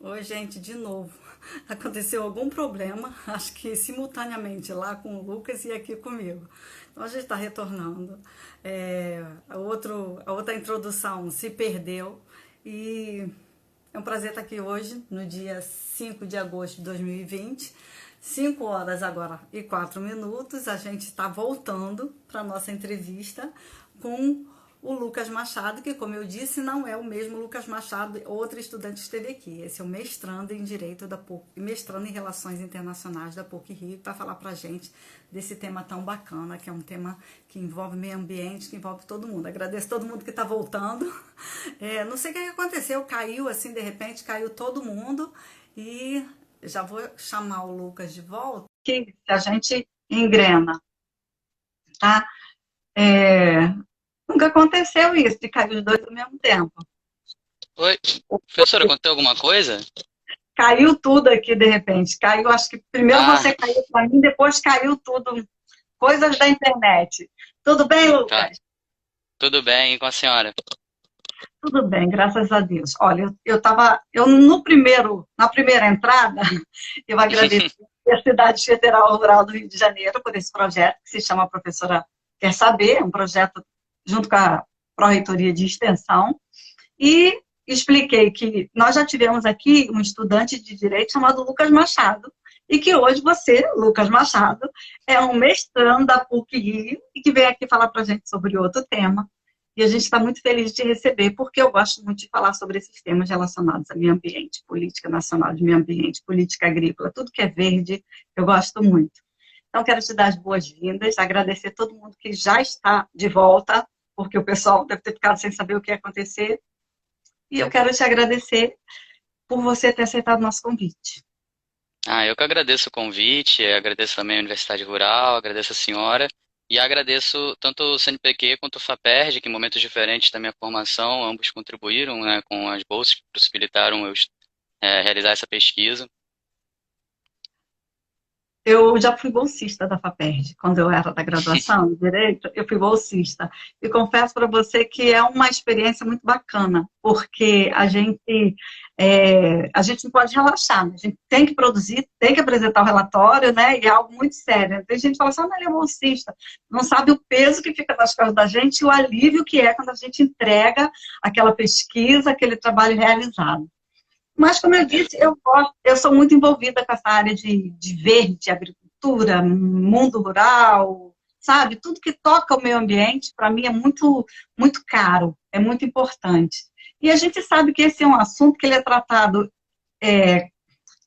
Oi, gente, de novo. Aconteceu algum problema, acho que simultaneamente lá com o Lucas e aqui comigo. Então a gente está retornando. A outra introdução se perdeu e é um prazer estar aqui hoje, no dia 5 de agosto de 2020. 5 horas agora e 4 minutos. A gente está voltando para a nossa entrevista com o Lucas Machado, que, como eu disse, não é o mesmo Lucas Machado, outro estudante que esteve aqui. Esse é o mestrando em Direito da PUC, mestrando em Relações Internacionais da PUC Rio, para falar para a gente desse tema tão bacana, que é um tema que envolve meio ambiente, que envolve todo mundo. Agradeço todo mundo que está voltando. Não sei o que aconteceu, caiu assim, de repente, caiu todo mundo e já vou chamar o Lucas de volta. Que a gente engrena, tá? É, Nunca aconteceu isso, de cair os dois ao mesmo tempo. Oi, professora, aconteceu alguma coisa? Caiu tudo aqui de repente. Caiu, acho que primeiro Ah, você caiu para mim, depois caiu tudo. Coisas da internet. Tudo bem, tá. Lucas? Tudo bem e com a senhora? Tudo bem, graças a Deus. Olha, eu no primeiro, na primeira entrada, eu agradeço a Universidade Federal Rural do Rio de Janeiro por esse projeto que se chama Professora Quer Saber, um projeto junto com a Pró-Reitoria de Extensão. E expliquei que nós já tivemos aqui um estudante de direito chamado Lucas Machado, e que hoje você, Lucas Machado, é um mestrando da PUC Rio e que veio aqui falar para a gente sobre outro tema. E a gente está muito feliz de te receber, porque eu gosto muito de falar sobre esses temas relacionados ao meio ambiente, política nacional de meio ambiente, política agrícola, tudo que é verde, eu gosto muito. Então, quero te dar as boas-vindas, agradecer a todo mundo que já está de volta, porque o pessoal deve ter ficado sem saber o que ia acontecer, e eu quero te agradecer por você ter aceitado o nosso convite. Eu que agradeço o convite, agradeço também a Universidade Rural, agradeço a senhora e agradeço tanto o CNPq quanto o FAPERJ, que em momentos diferentes da minha formação, ambos contribuíram, né, com as bolsas que possibilitaram eu realizar essa pesquisa. Eu já fui bolsista da FAPERJ, quando eu era da graduação em Direito, eu fui bolsista. E confesso para você que é uma experiência muito bacana, porque a gente não pode relaxar, né? A gente tem que produzir, tem que apresentar o relatório, né? E é algo muito sério. Tem gente que fala assim, ah, mas ele é bolsista, não sabe o peso que fica nas costas da gente e o alívio que é quando a gente entrega aquela pesquisa, aquele trabalho realizado. Mas, como eu disse, eu sou muito envolvida com essa área de verde, agricultura, mundo rural, sabe? Tudo que toca o meio ambiente, para mim, é muito, muito caro, é muito importante. E a gente sabe que esse é um assunto que ele é tratado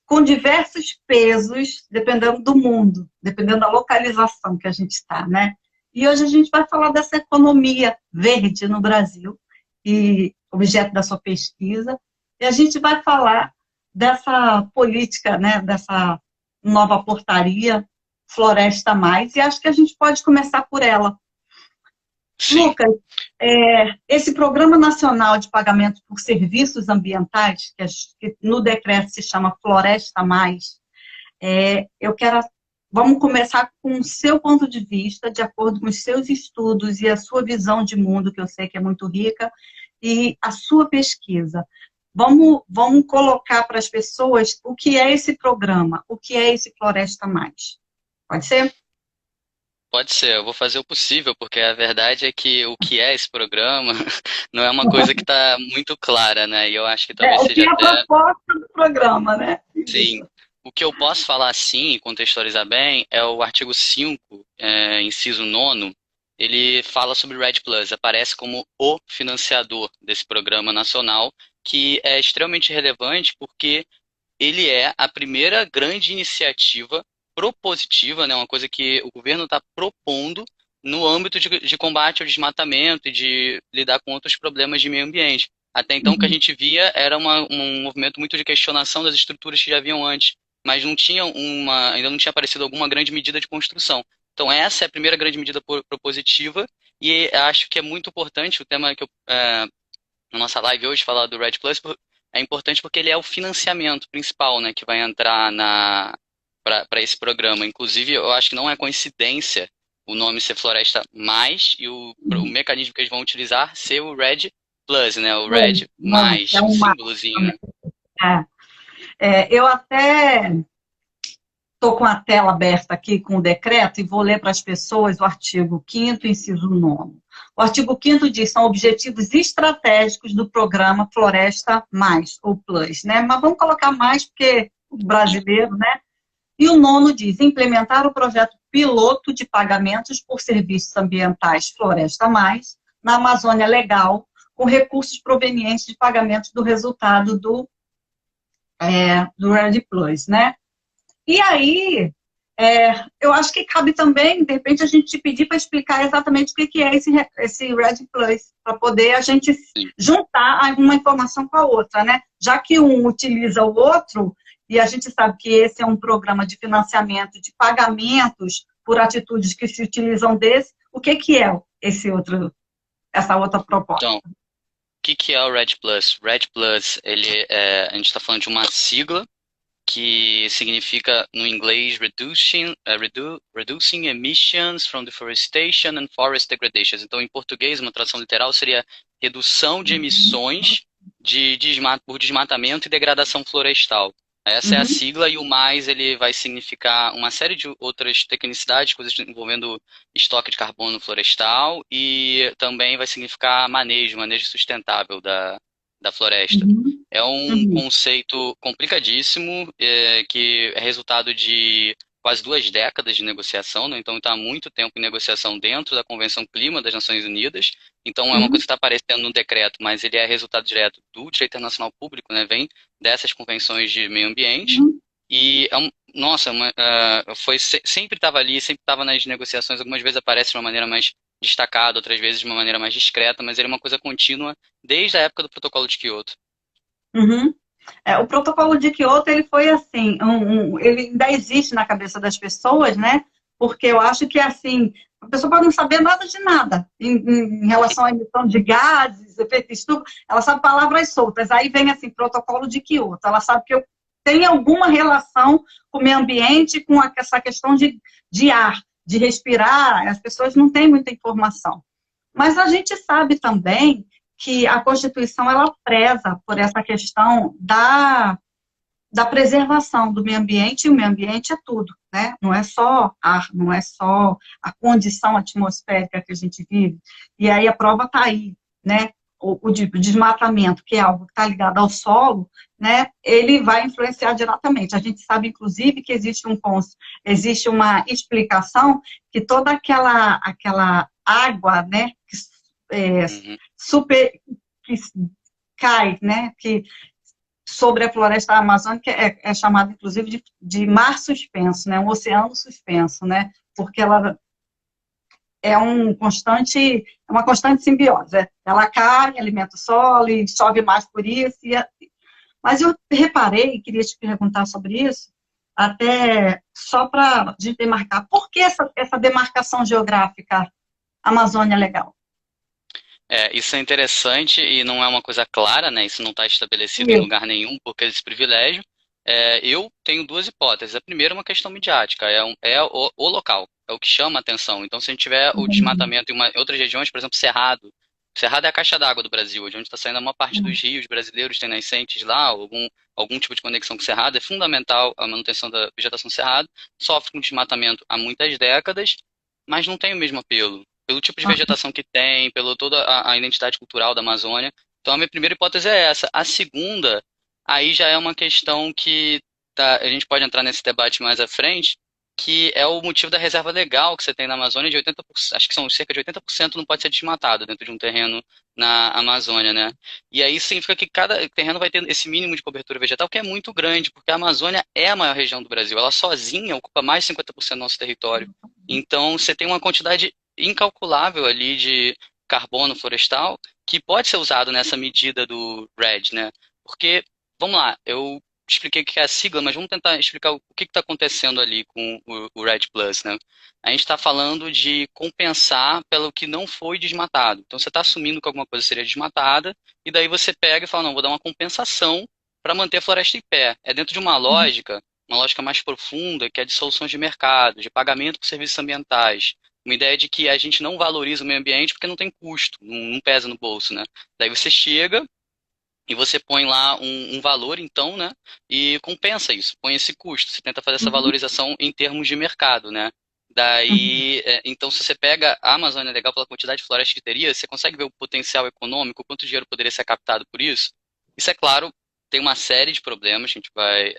com diversos pesos, dependendo do mundo, dependendo da localização que a gente está, né? E hoje a gente vai falar dessa economia verde no Brasil, e objeto da sua pesquisa, e a gente vai falar dessa política, né, dessa nova portaria Floresta Mais, e acho que a gente pode começar por ela. Sim. Lucas, esse Programa Nacional de Pagamento por Serviços Ambientais, que no decreto se chama Floresta Mais, eu quero. Vamos começar com o seu ponto de vista, de acordo com os seus estudos e a sua visão de mundo, que eu sei que é muito rica, e a sua pesquisa. Vamos colocar para as pessoas o que é esse programa, o que é esse Floresta Mais. Pode ser? Pode ser, eu vou fazer o possível, porque a verdade é que o que é esse programa não é uma coisa que está muito clara, né? E eu acho que talvez O que seja é a até. proposta do programa, né? Sim. Isso. O que eu posso falar sim e contextualizar bem é o artigo 5, inciso 9. Ele fala sobre o REDD Plus, aparece como o financiador desse programa nacional, que é extremamente relevante porque ele é a primeira grande iniciativa propositiva, né, uma coisa que o governo está propondo no âmbito de combate ao desmatamento e de lidar com outros problemas de meio ambiente. Até então, o que a Uhum. gente via era um movimento muito de questionação das estruturas que já haviam antes, mas ainda não tinha aparecido alguma grande medida de construção. Então, essa é a primeira grande medida propositiva, e acho que é muito importante o tema que na nossa live hoje, falar do Red Plus, é importante porque ele é o financiamento principal, né, que vai entrar para esse programa. Inclusive, eu acho que não é coincidência o nome ser Floresta Mais e o mecanismo que eles vão utilizar ser o Red Plus, né, o Red Não, Mais, é o uma. símbolozinho, né? Eu até estou com a tela aberta aqui com o decreto e vou ler para as pessoas o artigo 5º, inciso 9º. O artigo 5º diz, são objetivos estratégicos do programa Floresta Mais, ou Plus, né? Mas vamos colocar mais porque o brasileiro, né? E o 9º diz, implementar o projeto piloto de pagamentos por serviços ambientais Floresta Mais, na Amazônia Legal, com recursos provenientes de pagamentos do resultado do Red Plus, né? E aí, eu acho que cabe também, de repente, a gente pedir para explicar exatamente o que é esse Red Plus, para poder a gente juntar uma informação com a outra, né? Já que um utiliza o outro, e a gente sabe que esse é um programa de financiamento de pagamentos por atitudes que se utilizam desse, o que é essa outra proposta? Então, o que é o Red Plus? Red Plus, a gente está falando de uma sigla que significa, no inglês, Reducing Emissions from Deforestation and Forest Degradation. Então, em português, uma tradução literal seria redução de emissões por desmatamento e degradação florestal. Essa é a sigla, e o mais ele vai significar uma série de outras tecnicidades, coisas envolvendo estoque de carbono florestal, e também vai significar manejo sustentável da floresta. É um conceito complicadíssimo, que é resultado de quase 2 décadas de negociação, né? Então está há muito tempo em negociação dentro da Convenção Clima das Nações Unidas. Então é uma coisa que está aparecendo no decreto, mas ele é resultado direto do direito internacional público, né? Vem dessas convenções de meio ambiente. E, sempre estava ali, sempre estava nas negociações. Algumas vezes aparece de uma maneira mais destacada, outras vezes de uma maneira mais discreta, mas ele é uma coisa contínua desde a época do Protocolo de Quioto. O Protocolo de Quioto, ele foi assim, ele ainda existe na cabeça das pessoas, né? Porque eu acho que, assim, a pessoa pode não saber nada de nada em relação à emissão de gases, efeito estufa, ela sabe palavras soltas. Aí vem, assim, Protocolo de Quioto, ela sabe que tem alguma relação com o meio ambiente, com essa questão de ar, de respirar, as pessoas não têm muita informação. Mas a gente sabe também que a Constituição, ela preza por essa questão da preservação do meio ambiente, e o meio ambiente é tudo, né? Não é só ar, não é só a condição atmosférica que a gente vive. E aí a prova está aí, né? O desmatamento, que é algo que está ligado ao solo, né? Ele vai influenciar diretamente. A gente sabe, inclusive, que existe uma explicação que toda aquela água, né? Que cai, né? Que sobre a floresta amazônica é chamado, inclusive, de mar suspenso, né? Um oceano suspenso, né? Porque ela é uma constante simbiose. Ela cai, alimenta o solo e chove mais por isso. Mas eu reparei, queria te perguntar sobre isso, até só para a gente demarcar. Por que essa demarcação geográfica Amazônia Legal? Isso é interessante e não é uma coisa clara, né? Isso não está estabelecido em lugar nenhum porque esse privilégio. Eu tenho 2 hipóteses. A primeira é uma questão midiática, é o local, é o que chama a atenção. Então, se a gente tiver o desmatamento em outras regiões, por exemplo, Cerrado. Cerrado é a caixa d'água do Brasil, onde está saindo a maior parte dos rios brasileiros, tem nascentes lá, algum tipo de conexão com o Cerrado. É fundamental a manutenção da vegetação do Cerrado. Sofre com desmatamento há muitas décadas, mas não tem o mesmo apelo. Pelo tipo de vegetação que tem, pela toda a identidade cultural da Amazônia. Então, a minha primeira hipótese é essa. A segunda, aí já é uma questão que a gente pode entrar nesse debate mais à frente, que é o motivo da reserva legal que você tem na Amazônia, de 80%, acho que são cerca de 80% não pode ser desmatado dentro de um terreno na Amazônia, né? E aí significa que cada terreno vai ter esse mínimo de cobertura vegetal, que é muito grande, porque a Amazônia é a maior região do Brasil. Ela sozinha ocupa mais de 50% do nosso território. Então, você tem uma quantidade incalculável ali de carbono florestal que pode ser usado nessa medida do REDD, né? Porque, vamos lá, eu expliquei o que é a sigla, mas vamos tentar explicar o que está acontecendo ali com o REDD Plus, né? A gente está falando de compensar pelo que não foi desmatado. Então, você está assumindo que alguma coisa seria desmatada, e daí você pega e fala, não, vou dar uma compensação para manter a floresta em pé. É dentro de uma lógica mais profunda, que é de soluções de mercado, de pagamento por serviços ambientais. Uma ideia de que a gente não valoriza o meio ambiente porque não tem custo, não pesa no bolso, né? Daí você chega e você põe lá um valor, então, né? E compensa isso, põe esse custo. Você tenta fazer essa Uhum. valorização em termos de mercado, né? Uhum. Daí, então, se você pega a Amazônia Legal pela quantidade de floresta que teria, você consegue ver o potencial econômico, quanto dinheiro poderia ser captado por isso. Isso, é claro, tem uma série de problemas, a gente vai,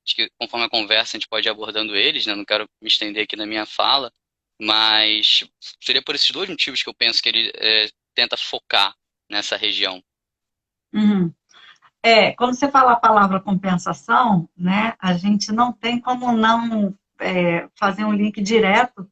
acho que conforme a conversa, a gente pode ir abordando eles, né? Não quero me estender aqui na minha fala, mas seria por esses dois motivos que eu penso que ele tenta focar nessa região. Uhum. Quando você fala a palavra compensação, né, a gente não tem como não fazer um link direto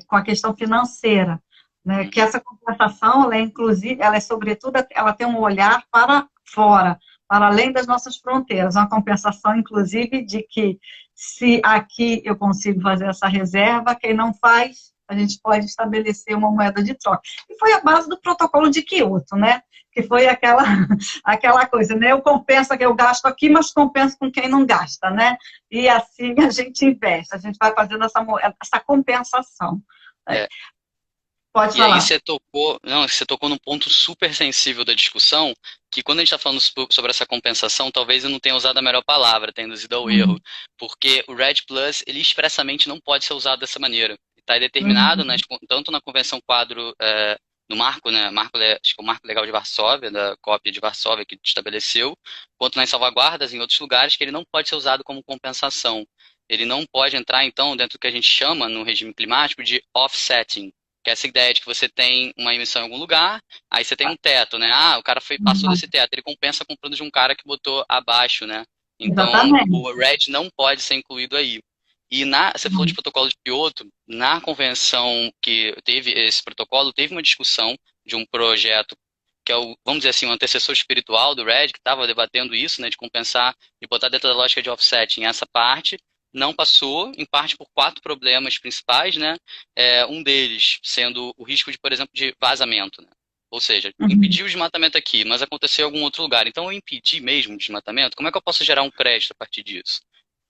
com a questão financeira, né, que essa compensação, ela é inclusive, ela é sobretudo, ela tem um olhar para fora, para além das nossas fronteiras, uma compensação, inclusive, de que se aqui eu consigo fazer essa reserva, quem não faz, a gente pode estabelecer uma moeda de troca. E foi a base do protocolo de Quioto, né, que foi aquela coisa, né? Eu compenso que eu gasto aqui, mas compenso com quem não gasta, né? E assim a gente investe, a gente vai fazendo essa compensação. É, Pode E aí falar. você tocou, não, você tocou num ponto super sensível da discussão, que quando a gente está falando sobre essa compensação, talvez eu não tenha usado a melhor palavra, tenha induzido ao erro, Uhum. porque o Red Plus, ele expressamente não pode ser usado dessa maneira. Está determinado Uhum. tanto na Convenção Quadro, no marco, né, acho que é o Marco Legal de Varsóvia, da cópia de Varsóvia que estabeleceu, quanto nas salvaguardas em outros lugares, que ele não pode ser usado como compensação. Ele não pode entrar, então, dentro do que a gente chama, no regime climático, de offsetting, que é essa ideia de que você tem uma emissão em algum lugar, aí você tem um teto, né? Ah, o cara passou Uhum. desse teto, ele compensa comprando de um cara que botou abaixo, né? Então, Exatamente. o RED não pode ser incluído aí. E você falou de Uhum. protocolo de Kyoto, na convenção que teve esse protocolo, teve uma discussão de um projeto que é o, vamos dizer assim, o antecessor espiritual do RED, que estava debatendo isso, né, de compensar, de botar dentro da lógica de offsetting essa parte, não passou, em parte por quatro problemas principais, né? Um deles sendo o risco de, por exemplo, de vazamento, né? Ou seja, Uhum. impedir o desmatamento aqui, mas aconteceu em algum outro lugar. Então, eu impedi mesmo o desmatamento, como é que eu posso gerar um crédito a partir disso?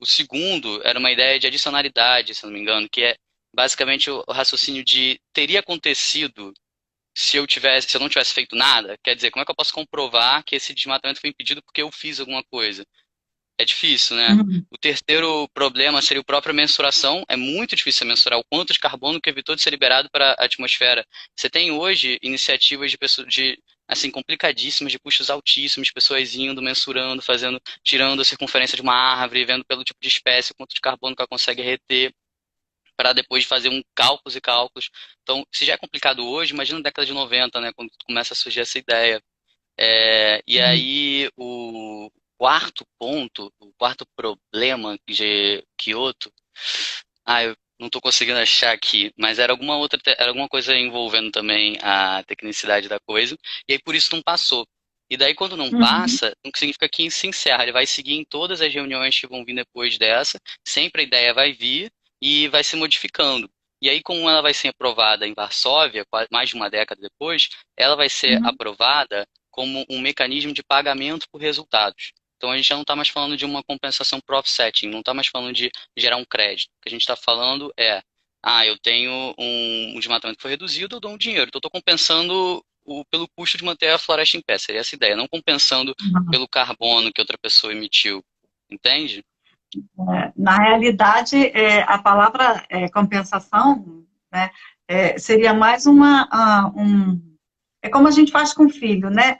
O segundo era uma ideia de adicionalidade, se não me engano, que é basicamente o raciocínio de teria acontecido se eu não tivesse feito nada. Quer dizer, como é que eu posso comprovar que esse desmatamento foi impedido porque eu fiz alguma coisa? É difícil, né? Uhum. O terceiro problema seria a própria mensuração. É muito difícil mensurar o quanto de carbono que evitou de ser liberado para a atmosfera. Você tem hoje iniciativas de pessoas assim complicadíssimas, de custos altíssimos, pessoas indo, mensurando, fazendo, tirando a circunferência de uma árvore, vendo pelo tipo de espécie, quanto de carbono que ela consegue reter, para depois fazer cálculos e cálculos. Então, se já é complicado hoje, imagina na década de 90, né, quando começa a surgir essa ideia. E aí, o quarto ponto, o quarto problema de Kyoto, eu não estou conseguindo achar aqui, mas era era alguma coisa envolvendo também a tecnicidade da coisa, e aí por isso não passou. E daí, quando não Uhum. passa, não significa que se encerra, ele vai seguir em todas as reuniões que vão vir depois dessa, sempre a ideia vai vir e vai se modificando. E aí, como ela vai ser aprovada em Varsóvia, mais de uma década depois, ela vai ser Uhum. aprovada como um mecanismo de pagamento por resultados. Então a gente já não está mais falando de uma compensação por offsetting, não está mais falando de gerar um crédito. O que a gente está falando eu tenho um desmatamento que foi reduzido, eu dou um dinheiro. Então eu estou compensando pelo custo de manter a floresta em pé, seria essa ideia, não compensando Uhum. pelo carbono que outra pessoa emitiu. Entende? Na realidade, a palavra compensação, né, seria mais é como a gente faz com o filho, né?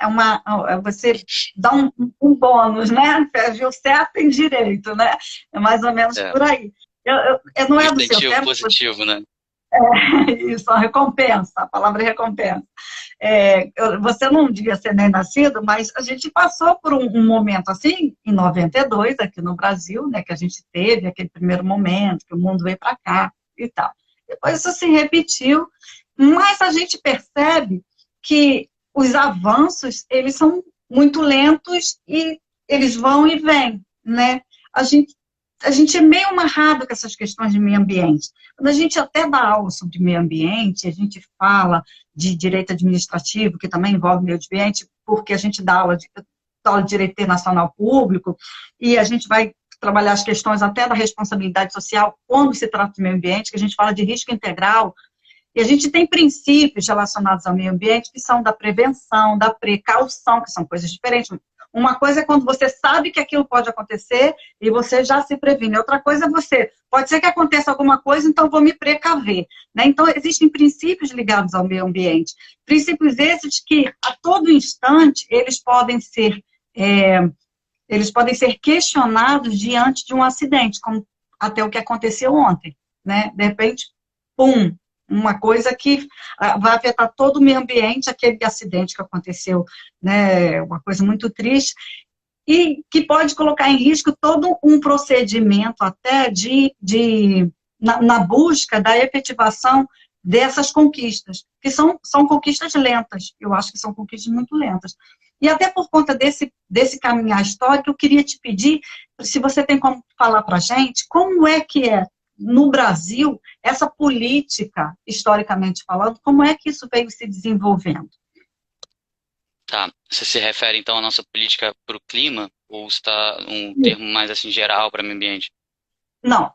Você dá um bônus, né? Viu certo, tem direito, né? É mais ou menos É, por aí. Não um é do seu incentivo tempo, positivo, né? isso, a recompensa, a palavra é recompensa. Você não devia ser nem nascido, mas a gente passou por um momento assim, em 92, aqui no Brasil, né, que a gente teve aquele primeiro momento, que o mundo veio para cá e tal. Depois isso se repetiu, mas a gente percebe que os avanços, eles são muito lentos e eles vão e vêm, né? A gente, a gente é meio amarrado com essas questões de meio ambiente. Quando a gente até dá aula sobre meio ambiente, a gente fala de direito administrativo, que também envolve meio ambiente, porque a gente dá aula de direito internacional público, e a gente vai trabalhar as questões até da responsabilidade social quando se trata de meio ambiente, que a gente fala de risco integral. E a gente tem princípios relacionados ao meio ambiente que são da prevenção, da precaução, que são coisas diferentes. Uma coisa é quando você sabe que aquilo pode acontecer e você já se previne. Outra coisa é pode ser que aconteça alguma coisa, então vou me precaver. Né? Então, existem princípios ligados ao meio ambiente. Princípios esses que, a todo instante, eles podem ser questionados diante de um acidente, como até o que aconteceu ontem. Né? De repente, pum, uma coisa que vai afetar todo o meio ambiente, aquele acidente que aconteceu, né, uma coisa muito triste, e que pode colocar em risco todo um procedimento até na busca da efetivação dessas conquistas, que são conquistas lentas, eu acho que são conquistas muito lentas. E até por conta desse caminhar histórico, eu queria te pedir, se você tem como falar para a gente, como é que é no Brasil, essa política, historicamente falando, como é que isso veio se desenvolvendo? Tá. Você se refere então à nossa política para o clima, ou está um termo mais assim geral para o meio ambiente? Não.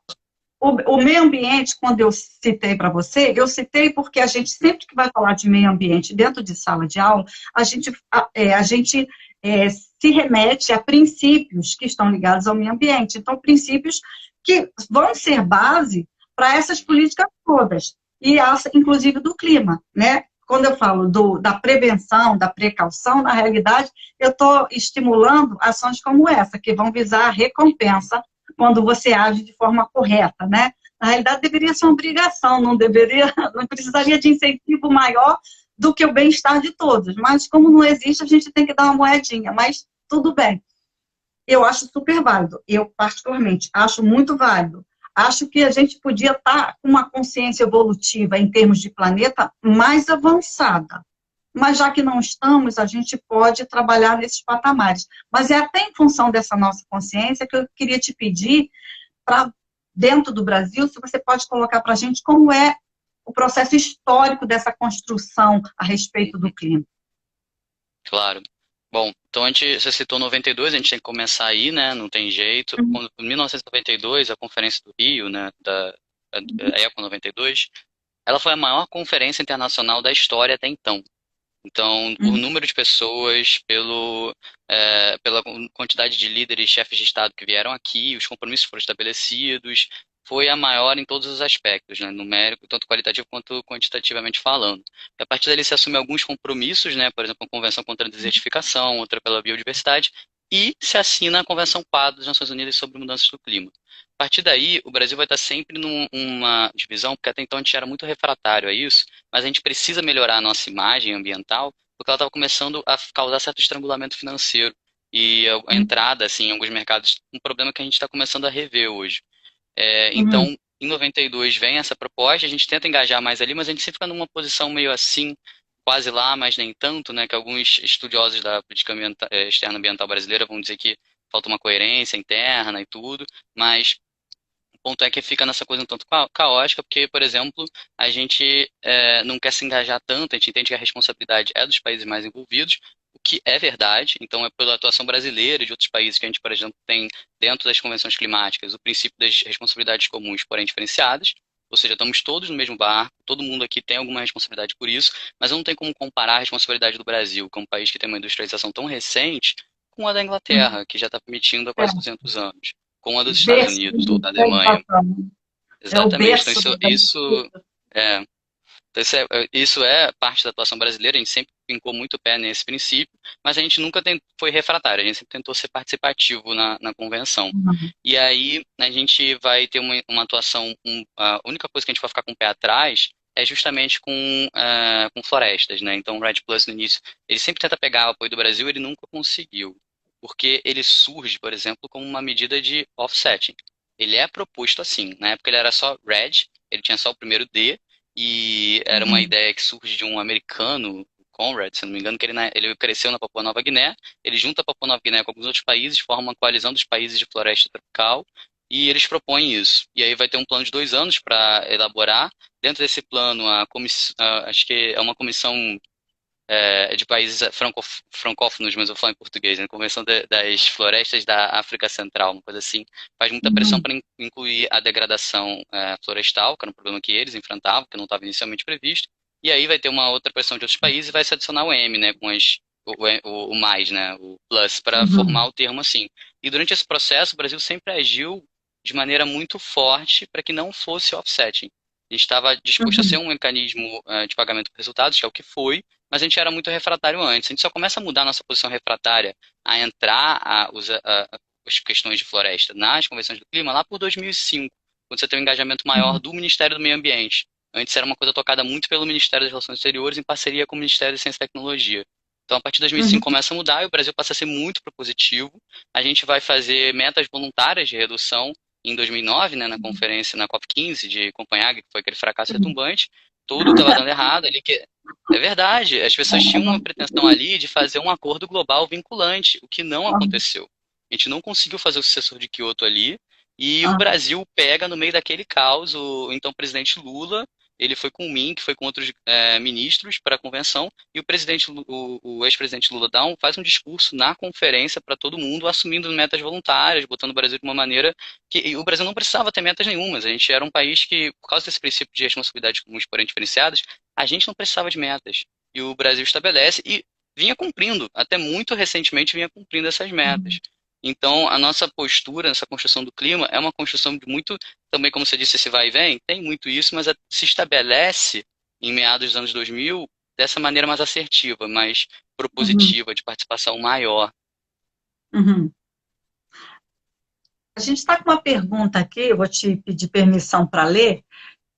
O meio ambiente, quando eu citei para você, eu citei porque a gente, sempre que vai falar de meio ambiente dentro de sala de aula, a gente se remete a princípios que estão ligados ao meio ambiente. Então, princípios que vão ser base para essas políticas todas, e inclusive do clima, né? Quando eu falo da prevenção, da precaução, na realidade, eu estou estimulando ações como essa, que vão visar a recompensa quando você age de forma correta, né? Na realidade, deveria ser uma obrigação, não precisaria de incentivo maior do que o bem-estar de todos. Mas como não existe, a gente tem que dar uma moedinha, mas tudo bem. Eu acho super válido. Eu, particularmente, acho muito válido. Acho que a gente podia estar com uma consciência evolutiva em termos de planeta mais avançada. Mas já que não estamos, a gente pode trabalhar nesses patamares. Mas é até em função dessa nossa consciência que eu queria te pedir, para dentro do Brasil, se você pode colocar para a gente como é o processo histórico dessa construção a respeito do clima. Claro. Bom, então você citou 92, a gente tem que começar aí, né? Não tem jeito. Quando, em 1992, a Conferência do Rio, né, a Eco 92, ela foi a maior conferência internacional da história até então. Então, o número de pessoas, pela quantidade de líderes, chefes de Estado que vieram aqui, os compromissos foram estabelecidos, foi a maior em todos os aspectos, né, numérico, tanto qualitativo quanto quantitativamente falando. E a partir dali se assume alguns compromissos, né, por exemplo, a Convenção contra a Desertificação, outra pela biodiversidade, e se assina a Convenção Quadro das Nações Unidas sobre Mudanças do Clima. A partir daí, o Brasil vai estar sempre numa divisão, porque até então a gente era muito refratário a isso, mas a gente precisa melhorar a nossa imagem ambiental, porque ela estava começando a causar certo estrangulamento financeiro e a entrada assim, em alguns mercados, um problema que a gente está começando a rever hoje. Então, em 92 vem essa proposta, a gente tenta engajar mais ali, mas a gente sempre fica numa posição meio assim, quase lá, mas nem tanto, né? Que alguns estudiosos da política externa ambiental brasileira vão dizer que falta uma coerência interna e tudo, mas o ponto é que fica nessa coisa um tanto caótica, porque, por exemplo, a gente não quer se engajar tanto, a gente entende que a responsabilidade é dos países mais envolvidos, o que é verdade, então é pela atuação brasileira e de outros países que a gente, por exemplo, tem dentro das convenções climáticas o princípio das responsabilidades comuns, porém diferenciadas, ou seja, estamos todos no mesmo barco, todo mundo aqui tem alguma responsabilidade por isso, mas não tem como comparar a responsabilidade do Brasil, que é um país que tem uma industrialização tão recente, com a da Inglaterra, que já está permitindo há quase 200 anos, com a dos Estados Berço Unidos ou da da Alemanha. educação. É o Exatamente. Então, berço é, isso é parte da atuação brasileira, a gente sempre fincou muito o pé nesse princípio, mas a gente nunca foi refratário, a gente sempre tentou ser participativo na convenção. E aí a gente vai ter uma atuação, a única coisa que a gente vai ficar com o pé atrás é justamente com florestas, né? Então o Red Plus no início, ele sempre tenta pegar o apoio do Brasil, ele nunca conseguiu, porque ele surge, por exemplo, como uma medida de offsetting. Ele é proposto assim, na época ele era só Red, ele tinha só o primeiro D, e era uma ideia que surge de um americano, Conrad, se não me engano, que ele cresceu na Papua Nova Guiné, ele junta a Papua Nova Guiné com alguns outros países, forma uma coalizão dos países de floresta tropical, e eles propõem isso. E aí vai ter um plano de 2 anos para elaborar. Dentro desse plano, acho que é uma comissão de países francófonos, mas eu falo em português, né? Convenção das Florestas da África Central, uma coisa assim, faz muita pressão Uhum. para incluir a degradação florestal, que era um problema que eles enfrentavam, que não estava inicialmente previsto, e aí vai ter uma outra pressão de outros países e vai se adicionar o M, né, com o mais, né, o plus, para formar Uhum. o termo assim. E durante esse processo, o Brasil sempre agiu de maneira muito forte para que não fosse offsetting. A gente estava disposto a ser Uhum. um mecanismo de pagamento por resultados, que é o que foi, mas a gente era muito refratário antes. A gente só começa a mudar a nossa posição refratária, a entrar as questões de floresta nas convenções do clima lá por 2005, quando você tem um engajamento maior Uhum. do Ministério do Meio Ambiente. Antes era uma coisa tocada muito pelo Ministério das Relações Exteriores em parceria com o Ministério da Ciência e Tecnologia. Então, a partir de 2005 Uhum. começa a mudar e o Brasil passa a ser muito propositivo. A gente vai fazer metas voluntárias de redução em 2009, né, na conferência, na COP15 de Copenhague, que foi aquele fracasso Uhum. retumbante. Tudo estava dando errado ali, que é verdade. As pessoas tinham uma pretensão ali de fazer um acordo global vinculante, o que não aconteceu. A gente não conseguiu fazer o sucessor de Kyoto ali, e o Ah, Brasil pega no meio daquele caos o então presidente Lula. Ele foi com o Min, que foi com outros ministros para a convenção, e o ex-presidente Lula faz um discurso na conferência para todo mundo, assumindo metas voluntárias, botando o Brasil de uma maneira que o Brasil não precisava ter metas nenhumas. A gente era um país que, por causa desse princípio de responsabilidades comuns, porém diferenciadas, a gente não precisava de metas. E o Brasil estabelece e vinha cumprindo, até muito recentemente vinha cumprindo essas metas. Então, a nossa postura nessa construção do clima é uma construção de muito, também como você disse, esse vai e vem, tem muito isso, mas se estabelece em meados dos anos 2000 dessa maneira mais assertiva, mais uhum. propositiva, de participação maior. Uhum. A gente está com uma pergunta aqui, eu vou te pedir permissão para ler,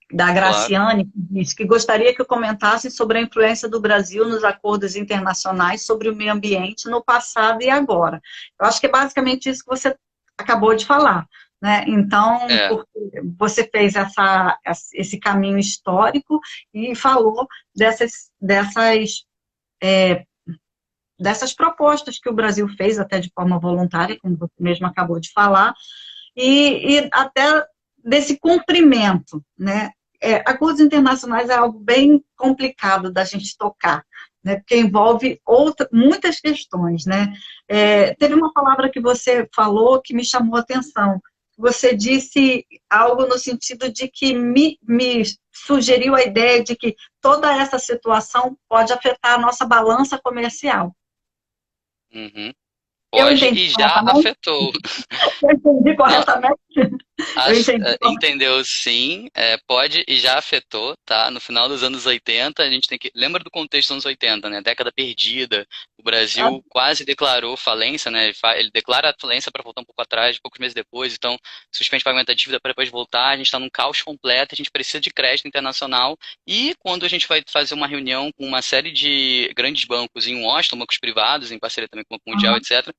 da Claro. Graciane, que diz que gostaria que eu comentasse sobre a influência do Brasil nos acordos internacionais sobre o meio ambiente no passado e agora. Eu acho que é basicamente isso que você acabou de falar, né? Então, É. porque você fez esse caminho histórico e falou dessas propostas que o Brasil fez, até de forma voluntária, como você mesmo acabou de falar, e até desse cumprimento, né? Acordos internacionais é algo bem complicado da gente tocar, né? Porque envolve muitas questões, né? Teve uma palavra que você falou que me chamou a atenção. Você disse algo no sentido de que me sugeriu a ideia de que toda essa situação pode afetar a nossa balança comercial. Uhum. Eu Pode entendi e já corretamente? afetou. Eu entendi Não, corretamente? Eu entendi corretamente. entendeu sim, pode e já afetou, tá? No final dos anos 80, a gente tem que. Lembra do contexto dos anos 80, né? Década perdida. O Brasil quase declarou falência, né? Ele declara a falência para voltar um pouco atrás, poucos meses depois, então suspende o pagamento da dívida para depois voltar. A gente está num caos completo, a gente precisa de crédito internacional. E quando a gente vai fazer uma reunião com uma série de grandes bancos em Washington, bancos privados, em parceria também com o Banco Mundial, Aham. etc.,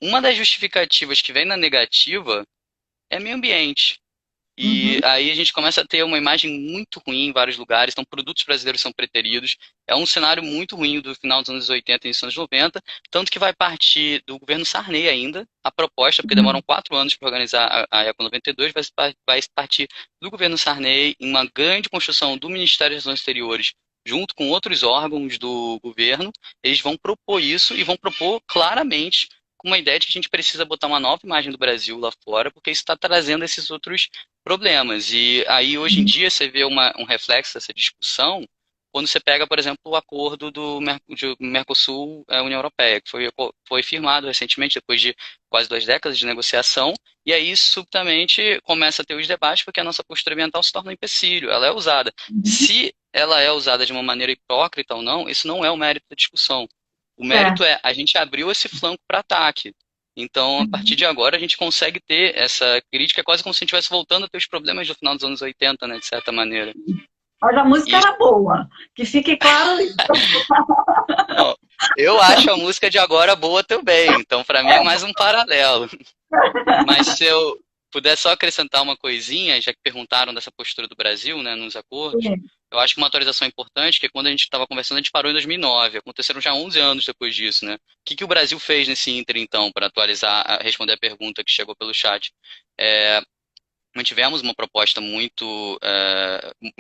uma das justificativas que vem na negativa é meio ambiente. E Uhum. aí a gente começa a ter uma imagem muito ruim em vários lugares, então produtos brasileiros são preteridos. É um cenário muito ruim do final dos anos 80 e início dos anos 90, tanto que vai partir do governo Sarney ainda, a proposta, porque demoram Uhum. 4 anos para organizar a Eco 92, vai partir do governo Sarney em uma grande construção do Ministério das Relações Exteriores, junto com outros órgãos do governo. Eles vão propor isso e vão propor claramente com uma ideia de que a gente precisa botar uma nova imagem do Brasil lá fora, porque isso está trazendo esses outros problemas. E aí, hoje em dia, você vê um reflexo dessa discussão quando você pega, por exemplo, o acordo do Mercosul-União Europeia, que foi firmado recentemente, depois de quase 2 décadas de negociação, e aí, subitamente, começa a ter os debates, porque a nossa postura ambiental se torna um empecilho, ela é usada. Uhum. Se ela é usada de uma maneira hipócrita ou não, isso não é o mérito da discussão. O mérito Certo. é a gente abriu esse flanco para ataque. Então, a partir Uhum. de agora, a gente consegue ter essa crítica, é quase como se a gente estivesse voltando a ter os problemas do final dos anos 80, né, de certa maneira. Mas a música E, era boa, que fique claro isso. não, eu acho a música de agora boa também, então para mim é mais um paralelo. Mas se eu puder só acrescentar uma coisinha, já que perguntaram dessa postura do Brasil, né, nos acordos, Sim. eu acho que uma atualização importante, que quando a gente estava conversando, a gente parou em 2009, aconteceram já 11 anos depois disso, né? O que o Brasil fez nesse ínter, então, para atualizar, responder a pergunta que chegou pelo chat? mantivemos uma proposta muito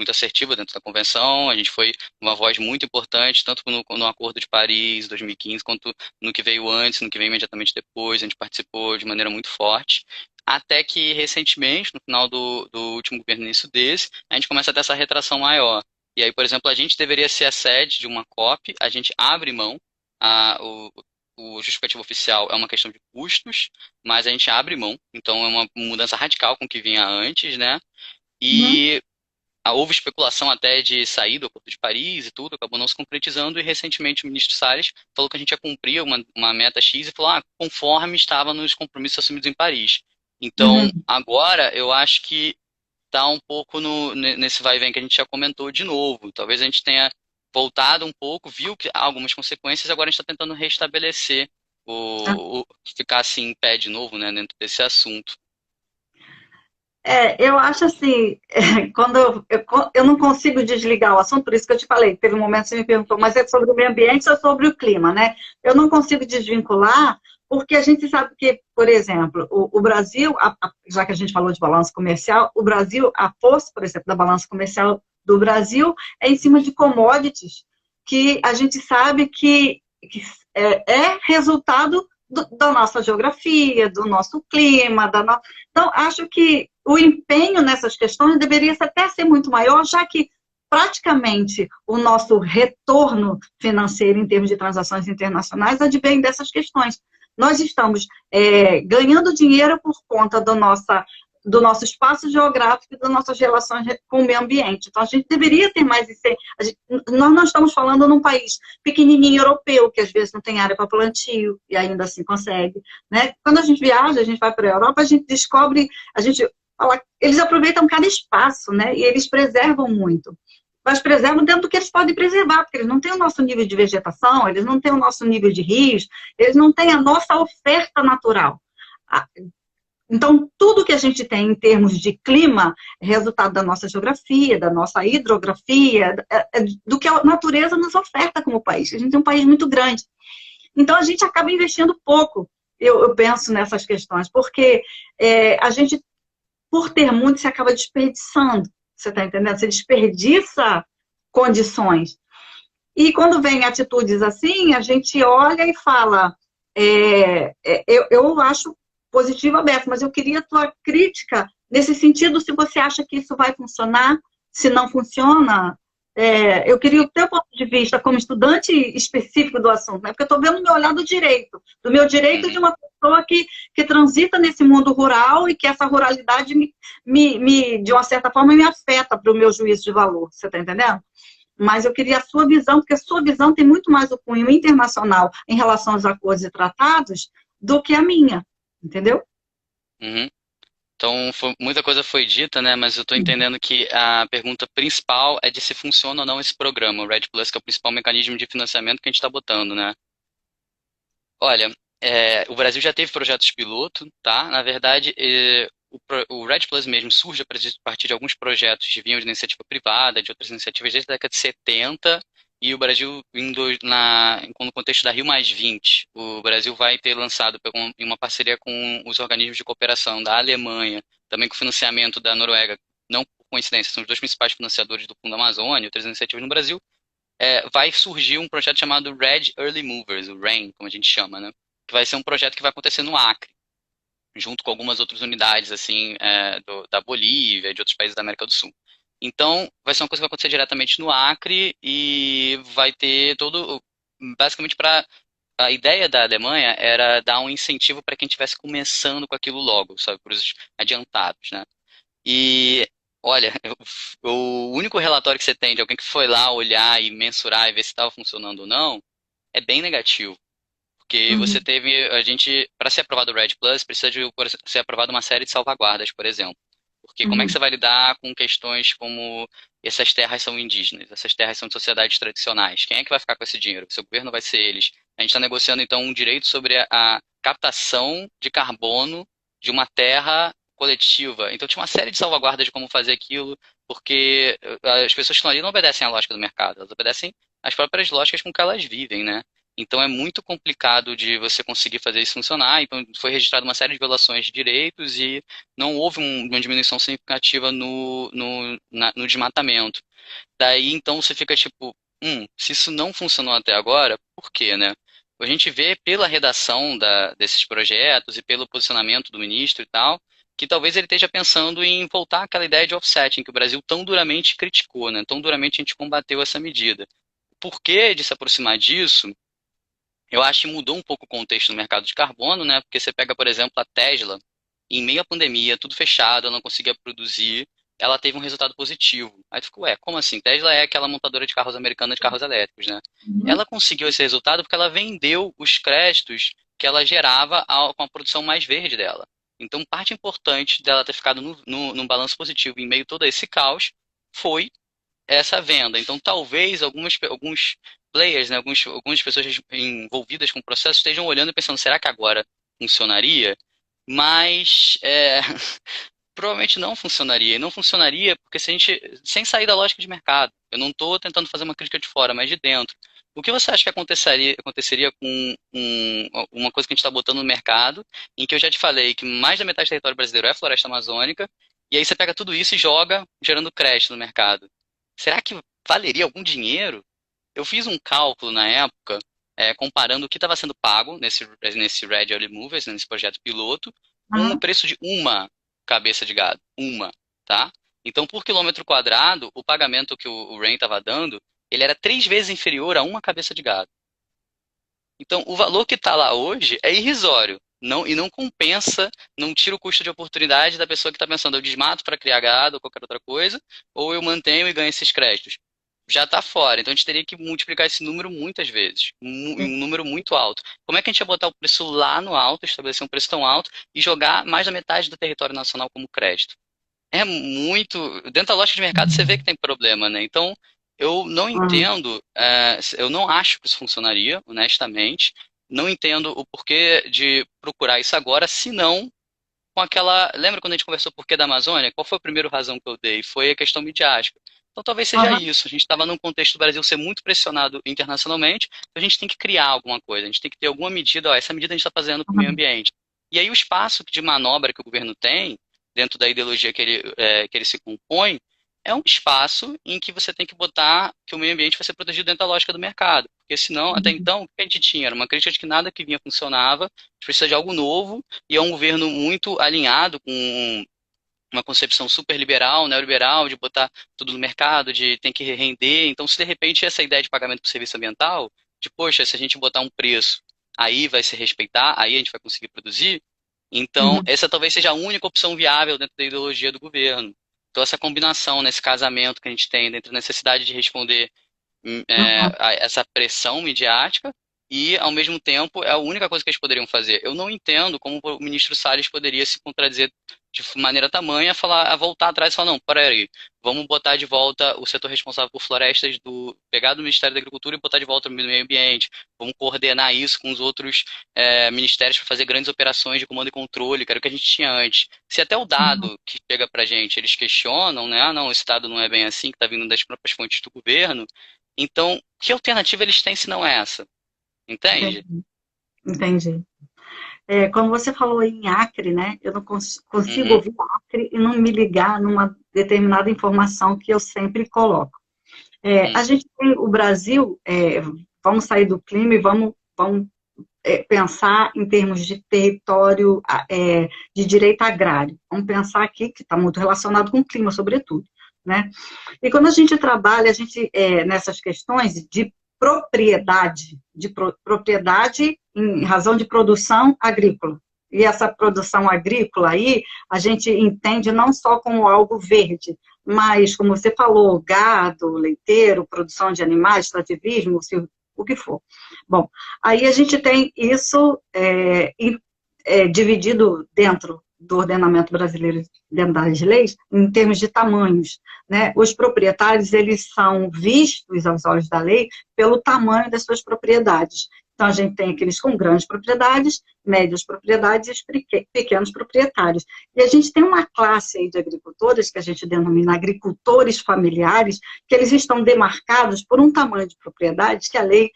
assertiva dentro da convenção. A gente foi uma voz muito importante, tanto no Acordo de Paris, 2015, quanto no que veio antes, no que veio imediatamente depois. A gente participou de maneira muito forte. Até que, recentemente, no final do último governo, início desse, a gente começa a ter essa retração maior. E aí, por exemplo, a gente deveria ser a sede de uma COP, a gente abre mão, a, o justificativo oficial é uma questão de custos, mas a gente abre mão, então é uma mudança radical com o que vinha antes, né? Uhum. E houve especulação até de sair do Acordo de Paris e tudo, acabou não se concretizando, e recentemente o ministro Salles falou que a gente ia cumprir uma meta X e falou, conforme estava nos compromissos assumidos em Paris. Então, Uhum. agora eu acho que está um pouco nesse vai e vem que a gente já comentou de novo. Talvez a gente tenha voltado um pouco, viu que há algumas consequências, agora a gente está tentando restabelecer ficar assim em pé de novo, né, dentro desse assunto. Eu acho assim, quando eu não consigo desligar o assunto, por isso que eu te falei, teve um momento que você me perguntou, mas é sobre o meio ambiente ou sobre o clima, né? Eu não consigo desvincular, porque a gente sabe que, por exemplo, o Brasil, já que a gente falou de balanço comercial, o Brasil, a força, por exemplo, da balança comercial do Brasil é em cima de commodities, que a gente sabe que é resultado da nossa geografia, do nosso clima, então, acho que o empenho nessas questões deveria até ser muito maior, já que praticamente o nosso retorno financeiro em termos de transações internacionais advém dessas questões. Nós estamos ganhando dinheiro por conta do nosso espaço geográfico e das nossas relações com o meio ambiente. Então, a gente deveria ter mais isso. Nós não estamos falando num país pequenininho europeu, que às vezes não tem área para plantio e ainda assim consegue. Né? Quando a gente viaja, a gente vai para a Europa, a gente descobre, a gente fala, eles aproveitam cada espaço, né? E eles preservam muito. Mas preservam dentro do que eles podem preservar, porque eles não têm o nosso nível de vegetação, eles não têm o nosso nível de rios, eles não têm a nossa oferta natural. Então, tudo que a gente tem em termos de clima é resultado da nossa geografia, da nossa hidrografia, do que a natureza nos oferta como país. A gente tem um país muito grande. Então, a gente acaba investindo pouco, eu penso nessas questões, porque a gente, por ter muito, se acaba desperdiçando. Você está entendendo? Você desperdiça condições. E quando vem atitudes assim, a gente olha e fala, eu acho positivo aberto, mas eu queria a tua crítica nesse sentido, se você acha que isso vai funcionar, se não funciona. Eu queria o teu ponto de vista como estudante específico do assunto, né? Porque eu estou vendo o meu olhar do meu direito de Uhum. uma pessoa que transita nesse mundo rural e que essa ruralidade, de uma certa forma, me afeta para o meu juízo de valor. Você está entendendo? Mas eu queria a sua visão, porque a sua visão tem muito mais o cunho internacional em relação aos acordos e tratados do que a minha, entendeu? Uhum. Então, muita coisa foi dita, né? Mas eu estou entendendo que a pergunta principal é de se funciona ou não esse programa, o Red Plus, que é o principal mecanismo de financiamento que a gente está botando, né? Olha, o Brasil já teve projetos piloto, tá? Na verdade, o Red Plus mesmo surge a partir de alguns projetos que vinham de iniciativa privada, de outras iniciativas desde a década de 70, e o Brasil, no contexto da Rio+20, o Brasil vai ter lançado em uma parceria com os organismos de cooperação da Alemanha, também com financiamento da Noruega, não por coincidência, são os dois principais financiadores do Fundo Amazônia, outras iniciativas no Brasil, vai surgir um projeto chamado Red Early Movers, o RAIN, como a gente chama, né? Que vai ser um projeto que vai acontecer no Acre, junto com algumas outras unidades, assim, da Bolívia e de outros países da América do Sul. Então, vai ser uma coisa que vai acontecer diretamente no Acre e vai ter todo, basicamente para a ideia da Alemanha era dar um incentivo para quem estivesse começando com aquilo logo, sabe, para os adiantados, né? E olha, o único relatório que você tem de alguém que foi lá olhar e mensurar e ver se estava funcionando ou não é bem negativo. Porque você Uhum, teve, a gente, para ser aprovado o Red Plus, precisa de ser aprovada uma série de salvaguardas, por exemplo. Porque como é que uhum, você vai lidar com questões como essas terras são indígenas, essas terras são de sociedades tradicionais? Quem é que vai ficar com esse dinheiro? O seu governo vai ser eles. A gente está negociando, então, um direito sobre a captação de carbono de uma terra coletiva. Então, tinha uma série de salvaguardas de como fazer aquilo, porque as pessoas que estão ali não obedecem à lógica do mercado, elas obedecem às próprias lógicas com que elas vivem, né? Então é muito complicado de você conseguir fazer isso funcionar. Então foi registrada uma série de violações de direitos e não houve uma diminuição significativa no desmatamento. Daí então você fica tipo, se isso não funcionou até agora, por quê, né? A gente vê pela redação desses projetos e pelo posicionamento do ministro e tal, que talvez ele esteja pensando em voltar àquela ideia de offsetting que o Brasil tão duramente criticou, né? Tão duramente a gente combateu essa medida. Por que de se aproximar disso? Eu acho que mudou um pouco o contexto do mercado de carbono, né? Porque você pega, por exemplo, a Tesla, em meio à pandemia, tudo fechado, ela não conseguia produzir, ela teve um resultado positivo. Aí tu ficou, como assim? Tesla é aquela montadora de carros americana de carros elétricos, né? Uhum. Ela conseguiu esse resultado porque ela vendeu os créditos que ela gerava com a produção mais verde dela. Então, parte importante dela ter ficado no balanço positivo em meio a todo esse caos foi essa venda. Então, talvez alguns players, né, algumas pessoas envolvidas com o processo estejam olhando e pensando, será que agora funcionaria? Mas provavelmente não funcionaria. E não funcionaria porque se a gente, sem sair da lógica de mercado, eu não estou tentando fazer uma crítica de fora, mas de dentro. O que você acha que aconteceria com uma coisa que a gente está botando no mercado, em que eu já te falei que mais da metade do território brasileiro é floresta amazônica, e aí você pega tudo isso e joga, gerando crédito no mercado? Será que valeria algum dinheiro? Eu fiz um cálculo na época, comparando o que estava sendo pago nesse Red Early Movers, né, nesse projeto piloto, com o Aham. preço de uma cabeça de gado. Uma, tá? Então, por quilômetro quadrado, o pagamento que o Rain estava dando, ele era 3 vezes inferior a uma cabeça de gado. Então, o valor que está lá hoje é irrisório. Não, e não compensa, não tira o custo de oportunidade da pessoa que está pensando, eu desmato para criar gado ou qualquer outra coisa, ou eu mantenho e ganho esses créditos. Já está fora. Então a gente teria que multiplicar esse número muitas vezes, um número muito alto. Como é que a gente ia botar o preço lá no alto, estabelecer um preço tão alto e jogar mais da metade do território nacional como crédito? É muito. Dentro da lógica de mercado você vê que tem problema, né? Então, eu não Aham. entendo, eu não acho que isso funcionaria, honestamente. Não entendo o porquê de procurar isso agora, se não com aquela. Lembra quando a gente conversou por que da Amazônia? Qual foi a primeira razão que eu dei? Foi a questão midiática. Então talvez seja Aham. isso. A gente estava num contexto do Brasil ser muito pressionado internacionalmente, então a gente tem que criar alguma coisa, a gente tem que ter alguma medida, ó, essa medida a gente está fazendo para o meio Aham. ambiente. E aí o espaço de manobra que o governo tem, dentro da ideologia que ele se compõe, é um espaço em que você tem que botar que o meio ambiente vai ser protegido dentro da lógica do mercado. Porque senão, até então, o que a gente tinha? Era uma crítica de que nada que vinha funcionava, a gente precisa de algo novo, e é um governo muito alinhado com uma concepção super liberal, neoliberal, de botar tudo no mercado, de tem que render. Então, se de repente essa ideia de pagamento por serviço ambiental, de poxa, se a gente botar um preço, aí vai se respeitar, aí a gente vai conseguir produzir. Então, Uhum. essa talvez seja a única opção viável dentro da ideologia do governo. Então, essa combinação, nesse casamento que a gente tem, entre a necessidade de responder Aham. a essa pressão midiática e, ao mesmo tempo, é a única coisa que eles poderiam fazer. Eu não entendo como o ministro Salles poderia se contradizer de maneira tamanha, a voltar atrás e falar, não, peraí, vamos botar de volta o setor responsável por florestas, pegar do Ministério da Agricultura e botar de volta no meio ambiente, vamos coordenar isso com os outros ministérios para fazer grandes operações de comando e controle, que era o que a gente tinha antes. Se até o Aham. dado que chega para a gente, eles questionam, né, não, esse dado não é bem assim, que está vindo das próprias fontes do governo, então, que alternativa eles têm se não é essa? Entende? Entendi. Entendi. Quando você falou em Acre, né, eu não consigo Uhum, ouvir Acre e não me ligar numa determinada informação que eu sempre coloco. A uhum, gente tem o Brasil, vamos sair do clima e vamos pensar em termos de território, de direito agrário. Vamos pensar aqui, que está muito relacionado com o clima, sobretudo, né? E quando a gente trabalha, nessas questões de propriedade, propriedade em razão de produção agrícola. E essa produção agrícola aí, a gente entende não só como algo verde, mas, como você falou, gado, leiteiro, produção de animais, extrativismo, o que for. Bom, aí a gente tem isso dividido dentro do ordenamento brasileiro, dentro das leis, em termos de tamanhos, né? Os proprietários, eles são vistos aos olhos da lei pelo tamanho das suas propriedades. Então, a gente tem aqueles com grandes propriedades, médias propriedades e pequenos proprietários. E a gente tem uma classe aí de agricultores, que a gente denomina agricultores familiares, que eles estão demarcados por um tamanho de propriedades que a lei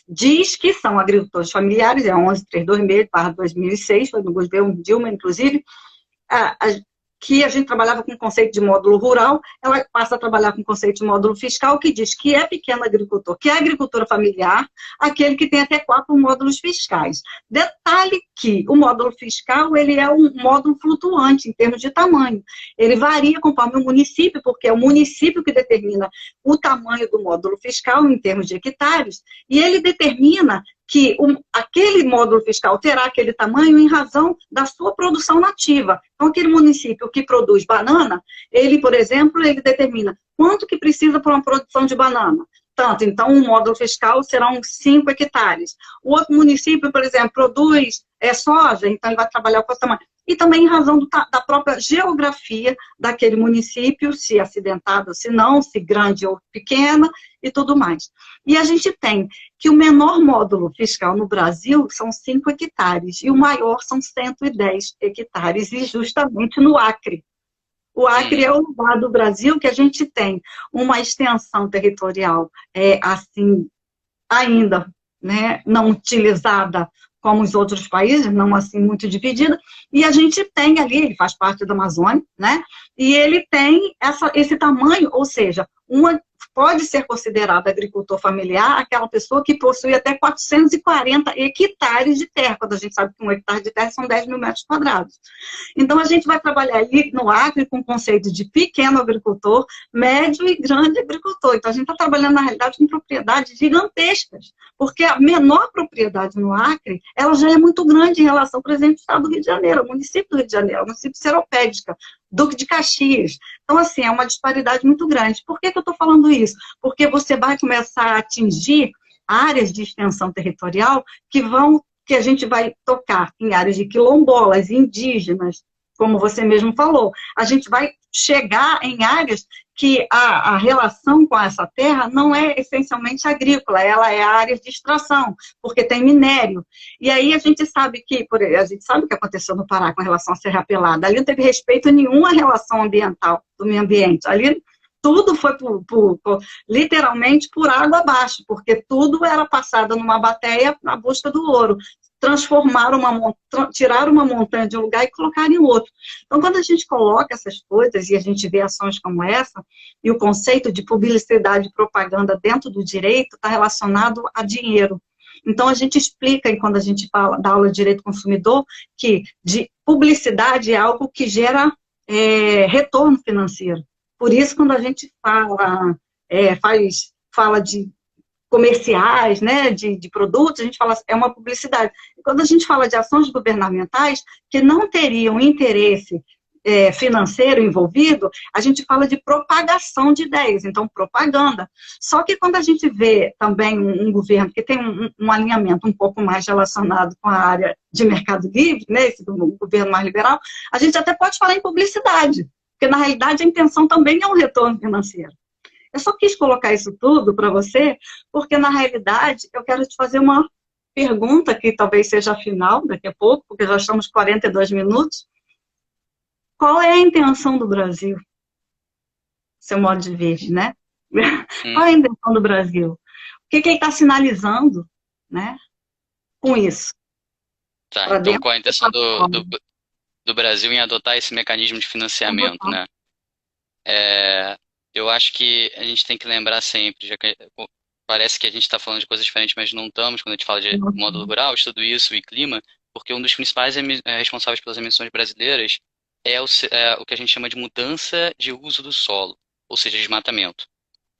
diz que são agricultores familiares, é 11326/2006, foi no governo Dilma, inclusive, que a gente trabalhava com o conceito de módulo rural, ela passa a trabalhar com o conceito de módulo fiscal, que diz que é pequeno agricultor, que é agricultura familiar, aquele que tem até 4 módulos fiscais. Detalhe que o módulo fiscal, ele é um módulo flutuante em termos de tamanho. Ele varia conforme o município, porque é o município que determina o tamanho do módulo fiscal em termos de hectares, e ele determina que aquele módulo fiscal terá aquele tamanho em razão da sua produção nativa. Então, aquele município que produz banana, ele, por exemplo, ele determina quanto que precisa para uma produção de banana. Tanto, então, um módulo fiscal serão 5 hectares. O outro município, por exemplo, produz soja, então ele vai trabalhar com esse tamanho. E também em razão da própria geografia daquele município, se acidentado, se não, se grande ou pequena, e tudo mais. E a gente tem que o menor módulo fiscal no Brasil são 5 hectares, e o maior são 110 hectares, e justamente no Acre. O Acre é o lugar do Brasil que a gente tem uma extensão territorial, assim, ainda, né, não utilizada como os outros países, não assim muito dividida, e a gente tem ali, ele faz parte da Amazônia, né, e ele tem esse tamanho, ou seja, pode ser considerado agricultor familiar aquela pessoa que possui até 440 hectares de terra, quando a gente sabe que um hectare de terra são 10 mil metros quadrados. Então, a gente vai trabalhar ali no Acre com o conceito de pequeno agricultor, médio e grande agricultor. Então, a gente está trabalhando, na realidade, com propriedades gigantescas, porque a menor propriedade no Acre, ela já é muito grande em relação, por exemplo, ao estado do Rio de Janeiro, ao município do Rio de Janeiro, ao município de Seropédica, Duque de Caxias. Então, assim, é uma disparidade muito grande. Por que eu estou falando isso? Porque você vai começar a atingir áreas de extensão territorial que a gente vai tocar em áreas de quilombolas, indígenas, como você mesmo falou. A gente vai chegar em áreas que a relação com essa terra não é essencialmente agrícola, ela é área de extração, porque tem minério. E aí a gente sabe a gente sabe o que aconteceu no Pará com relação à Serra Pelada. Ali não teve respeito nenhum à relação ambiental, do meio ambiente. Ali tudo foi literalmente por água abaixo, porque tudo era passado numa bateia na busca do ouro. Tiraram uma montanha de um lugar e colocaram em outro. Então, quando a gente coloca essas coisas e a gente vê ações como essa, e o conceito de publicidade e propaganda dentro do direito está relacionado a dinheiro. Então, a gente explica, quando a gente dá aula de direito consumidor, que publicidade é algo que gera retorno financeiro. Por isso, quando a gente fala de comerciais, né, de produtos, a gente fala, é uma publicidade. Quando a gente fala de ações governamentais que não teriam interesse financeiro envolvido, a gente fala de propagação de ideias, então propaganda. Só que quando a gente vê também um governo que tem um alinhamento um pouco mais relacionado com a área de mercado livre, né, esse do governo mais liberal, a gente até pode falar em publicidade, porque na realidade a intenção também é um retorno financeiro. Eu só quis colocar isso tudo para você, porque na realidade eu quero te fazer uma pergunta que talvez seja a final daqui a pouco, porque já estamos 42 minutos. Qual é a intenção do Brasil? Seu modo de ver, né? Qual é a intenção do Brasil? O que ele está sinalizando, né, com isso? Tá, então qual é a intenção do Brasil em adotar esse mecanismo de financiamento, né? Eu acho que a gente tem que lembrar sempre, já que parece que a gente está falando de coisas diferentes, mas não estamos, quando a gente fala de módulo rural, tudo isso e clima, porque um dos principais responsáveis pelas emissões brasileiras é o que a gente chama de mudança de uso do solo, ou seja, desmatamento.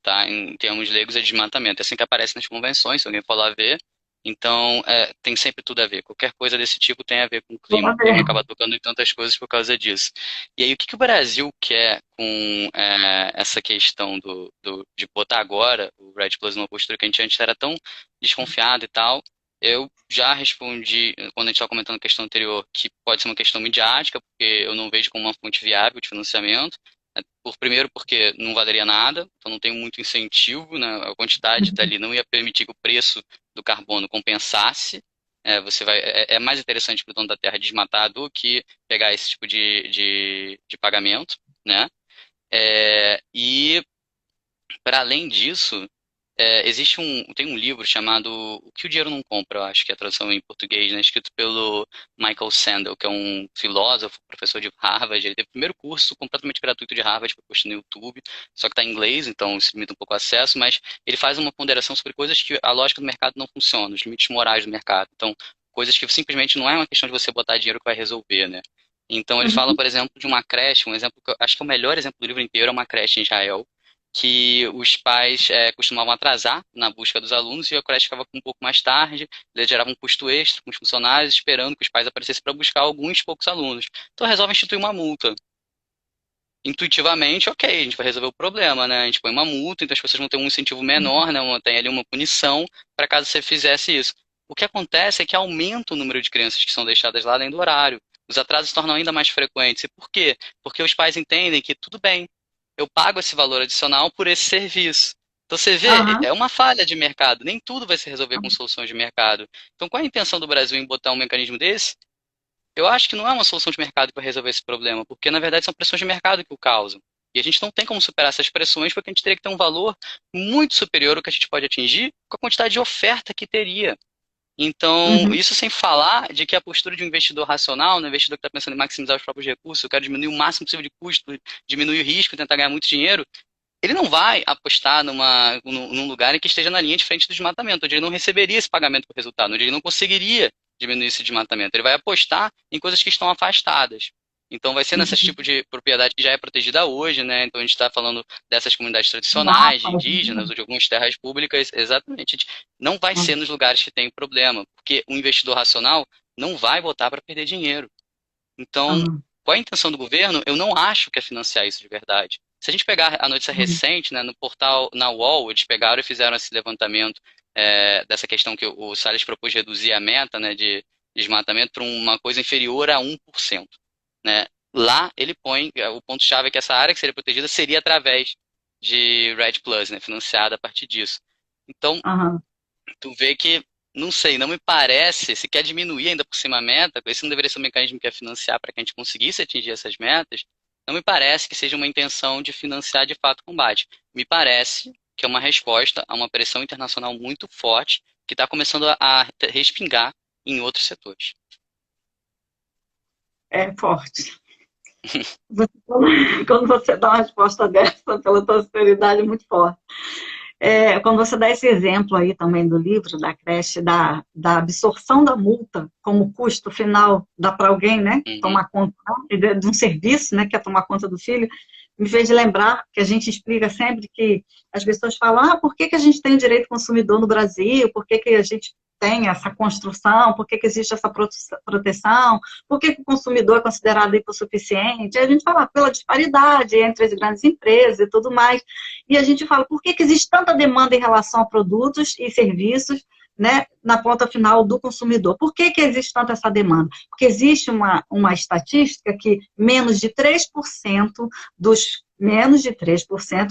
Tá? Em termos leigos, é desmatamento. É assim que aparece nas convenções, se alguém for lá ver. Então, tem sempre tudo a ver. Qualquer coisa desse tipo tem a ver com o clima. O clima acaba tocando em tantas coisas por causa disso. E aí, o que o Brasil quer com essa questão de botar agora o REDD Plus numa postura que a gente antes era tão desconfiado e tal? Eu já respondi, quando a gente estava comentando a questão anterior, que pode ser uma questão midiática, porque eu não vejo como uma fonte viável de financiamento. Primeiro porque não valeria nada, então não tem muito incentivo, né? A quantidade dali não ia permitir que o preço do carbono compensasse. É mais interessante para o dono da terra desmatar do que pegar esse tipo de pagamento, né? E para além disso, tem um livro chamado O que o Dinheiro Não Compra, eu acho que é a tradução em português, né, escrito pelo Michael Sandel, que é um filósofo, professor de Harvard. Ele teve o primeiro curso completamente gratuito de Harvard, que eu postei no YouTube, só que está em inglês, então isso limita um pouco o acesso, mas ele faz uma ponderação sobre coisas que a lógica do mercado não funciona, os limites morais do mercado. Então, coisas que simplesmente não é uma questão de você botar dinheiro que vai resolver, né? Então, ele fala, Uhum. por exemplo, de uma creche, um exemplo que eu acho que é o melhor exemplo do livro inteiro, é uma creche em Israel, que os pais costumavam atrasar na busca dos alunos e a creche ficava um pouco mais tarde, eles geravam um custo extra com os funcionários, esperando que os pais aparecessem para buscar alguns poucos alunos. Então resolve instituir uma multa. Intuitivamente, ok, a gente vai resolver o problema, né? A gente põe uma multa, então as pessoas vão ter um incentivo menor, né? Tem ali uma punição para caso você fizesse isso. O que acontece é que aumenta o número de crianças que são deixadas lá além do horário. Os atrasos se tornam ainda mais frequentes. E por quê? Porque os pais entendem que tudo bem, eu pago esse valor adicional por esse serviço. Então você vê, Aham. é uma falha de mercado. Nem tudo vai se resolver com soluções de mercado. Então qual é a intenção do Brasil em botar um mecanismo desse? Eu acho que não é uma solução de mercado para resolver esse problema, porque na verdade são pressões de mercado que o causam. E a gente não tem como superar essas pressões porque a gente teria que ter um valor muito superior ao que a gente pode atingir com a quantidade de oferta que teria. Então, Uhum. isso sem falar de que a postura de um investidor racional, um investidor que está pensando em maximizar os próprios recursos, eu quero diminuir o máximo possível de custo, diminuir o risco, tentar ganhar muito dinheiro, ele não vai apostar num lugar em que esteja na linha de frente do desmatamento, onde ele não receberia esse pagamento por resultado, onde ele não conseguiria diminuir esse desmatamento. Ele vai apostar em coisas que estão afastadas. Então vai ser nesse Uhum. tipo de propriedade que já é protegida hoje, né? Então a gente está falando dessas comunidades tradicionais, de Mapa, indígenas ou de algumas terras públicas, exatamente. Não vai ser nos lugares que tem problema, porque o investidor racional não vai botar para perder dinheiro. Então, aham. qual é a intenção do governo? Eu não acho que é financiar isso de verdade. Se a gente pegar a notícia Uhum. recente, né, no portal, na UOL, eles pegaram e fizeram esse levantamento dessa questão que o Salles propôs reduzir a meta, né, de desmatamento para uma coisa inferior a 1%, né? Lá ele põe, o ponto-chave é que essa área que seria protegida seria através de REDD+, né, financiada a partir disso. Então, Aham. tu vê que, não sei, não me parece, se quer diminuir ainda por cima a meta, esse não deveria ser um mecanismo que é financiar para que a gente conseguisse atingir essas metas, não me parece que seja uma intenção de financiar de fato o combate. Me parece que é uma resposta a uma pressão internacional muito forte que está começando a respingar em outros setores. É forte. Você- Quando você dá uma resposta dessa, pela tua sinceridade, é muito forte. Quando você dá esse exemplo aí também do livro, da creche, da absorção da multa como custo final, dá para alguém, né, Uhum, tomar conta, né, de um serviço, né, que é tomar conta do filho, me fez lembrar que a gente explica sempre que as pessoas falam, por que que a gente tem direito consumidor no Brasil? Por que que a gente tem essa construção? Por que que existe essa proteção? Por que que o consumidor é considerado hipossuficiente? A gente fala pela disparidade entre as grandes empresas e tudo mais. E a gente fala, por que que existe tanta demanda em relação a produtos e serviços, né, na ponta final do consumidor? Por que que existe tanta essa demanda? Porque existe uma estatística que menos de 3%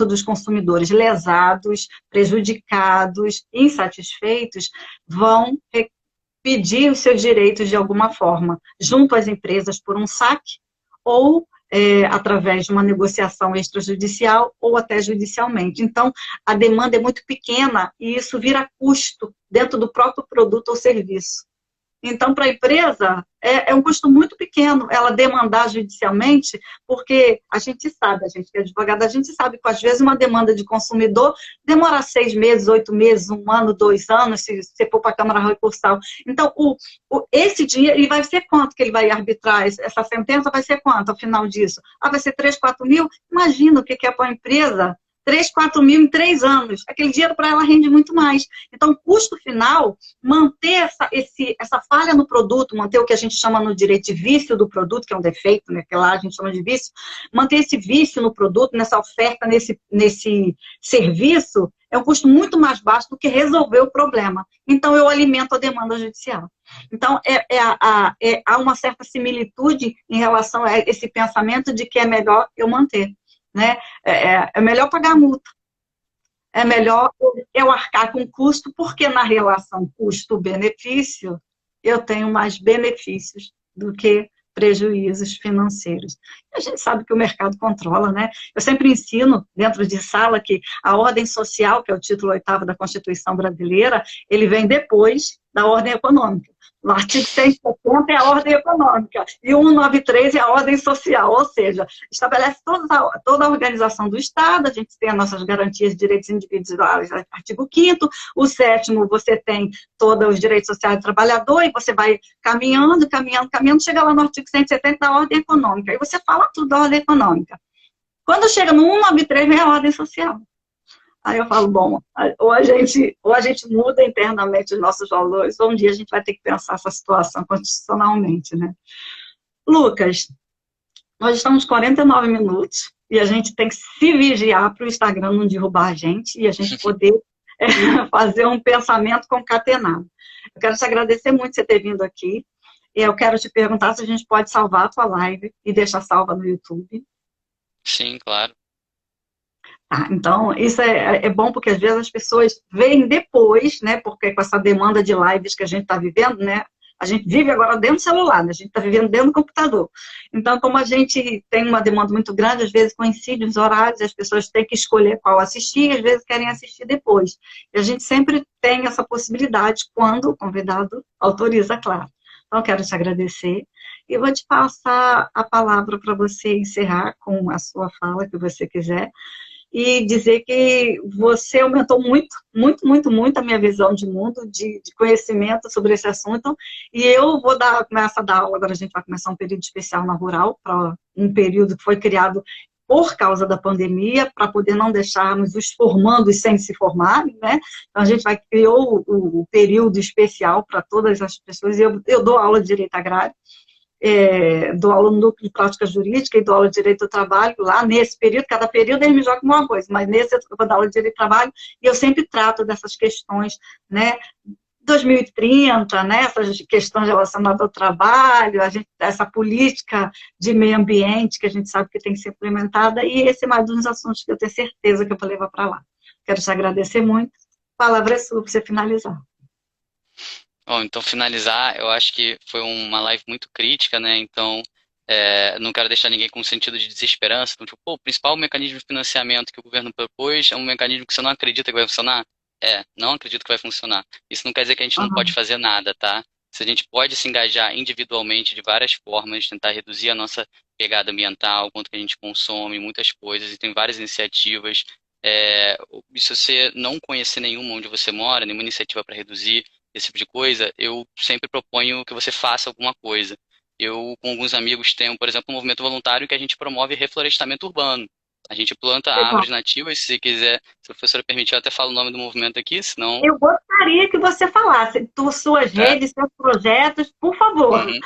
dos consumidores lesados, prejudicados, insatisfeitos, vão pedir os seus direitos de alguma forma, junto às empresas por um saque, ou através de uma negociação extrajudicial, ou até judicialmente. Então, a demanda é muito pequena e isso vira custo dentro do próprio produto ou serviço. Então, para a empresa, é um custo muito pequeno ela demandar judicialmente, porque a gente sabe, a gente que é advogado, a gente sabe que às vezes uma demanda de consumidor demora 6 meses, 8 meses, 1 ano, 2 anos, se você for para a Câmara Recursal. Então, esse dinheiro, ele vai ser quanto que ele vai arbitrar? Essa sentença vai ser quanto ao final disso? Vai ser 3, 4 mil? Imagina o que é para a empresa 3, 4 mil em 3 anos. Aquele dinheiro para ela rende muito mais. Então, o custo final, manter essa falha no produto, manter o que a gente chama no direito de vício do produto, que é um defeito, né, que lá a gente chama de vício, manter esse vício no produto, nessa oferta, nesse serviço, é um custo muito mais baixo do que resolver o problema. Então, eu alimento a demanda judicial. Então, há uma certa similitude em relação a esse pensamento de que é melhor eu manter. Né? É melhor pagar a multa. É melhor eu arcar com custo, porque na relação custo-benefício, eu tenho mais benefícios do que prejuízos financeiros. A gente sabe que o mercado controla, né? Eu sempre ensino, dentro de sala, que a ordem social, que é o título 8º da Constituição Brasileira, ele vem depois da ordem econômica. O artigo 170 é a ordem econômica e o 193 é a ordem social, ou seja, estabelece toda a organização do Estado, a gente tem as nossas garantias de direitos individuais, artigo 5º, o 7º você tem todos os direitos sociais do trabalhador e você vai caminhando, chega lá no artigo 170 da ordem econômica, aí você fala tudo da ordem econômica. Quando chega no 193 vem a ordem social. Aí eu falo, bom, ou a gente muda internamente os nossos valores, ou um dia a gente vai ter que pensar essa situação constitucionalmente, né? Lucas, nós estamos 49 minutos e a gente tem que se vigiar para o Instagram não derrubar a gente e a gente poder fazer um pensamento concatenado. Eu quero te agradecer muito você ter vindo aqui. E eu quero te perguntar se a gente pode salvar a tua live e deixar salva no YouTube. Sim, claro. Tá, então, isso é bom porque às vezes as pessoas veem depois, né? Porque com essa demanda de lives que a gente está vivendo, né? A gente vive agora dentro do celular, né? A gente está vivendo dentro do computador. Então, como a gente tem uma demanda muito grande, às vezes coincidem os horários, as pessoas têm que escolher qual assistir, e às vezes querem assistir depois. E a gente sempre tem essa possibilidade quando o convidado autoriza, claro. Então, eu quero te agradecer e vou te passar a palavra para você encerrar com a sua fala, que você quiser, e dizer que você aumentou muito, muito, muito, muito a minha visão de mundo, de conhecimento sobre esse assunto, e eu vou começar a dar aula, agora a gente vai começar um período especial na Rural, para um período que foi criado por causa da pandemia, para poder não deixarmos os formandos sem se formarem, né? Então a gente criou o período especial para todas as pessoas, e eu dou aula de direito agrário, dou aula no núcleo de prática jurídica e dou aula de direito do trabalho lá nesse período, cada período eles me jogam uma coisa, mas nesse eu vou dar aula de direito do trabalho e eu sempre trato dessas questões, né, 2030, né, essas questões relacionadas ao trabalho, essa política de meio ambiente que a gente sabe que tem que ser implementada, e esse é mais um dos assuntos que eu tenho certeza que eu vou levar para lá. Quero te agradecer muito, a palavra é sua para você finalizar. Bom, então finalizar, eu acho que foi uma live muito crítica, né? Então, não quero deixar ninguém com um sentido de desesperança. Então, tipo, o principal mecanismo de financiamento que o governo propôs é um mecanismo que você não acredita que vai funcionar? Não acredito que vai funcionar. Isso não quer dizer que a gente não pode fazer nada, tá? Se a gente pode se engajar individualmente de várias formas, tentar reduzir a nossa pegada ambiental, quanto que a gente consome, muitas coisas, e tem várias iniciativas. E se você não conhecer nenhuma onde você mora, nenhuma iniciativa para reduzir esse tipo de coisa, eu sempre proponho que você faça alguma coisa. Eu, com alguns amigos, tenho, por exemplo, um movimento voluntário que a gente promove reflorestamento urbano. A gente planta árvores nativas, se quiser, se a professora permitir, eu até falo o nome do movimento aqui, senão... Eu gostaria que você falasse suas redes, seus projetos, por favor. Uhum.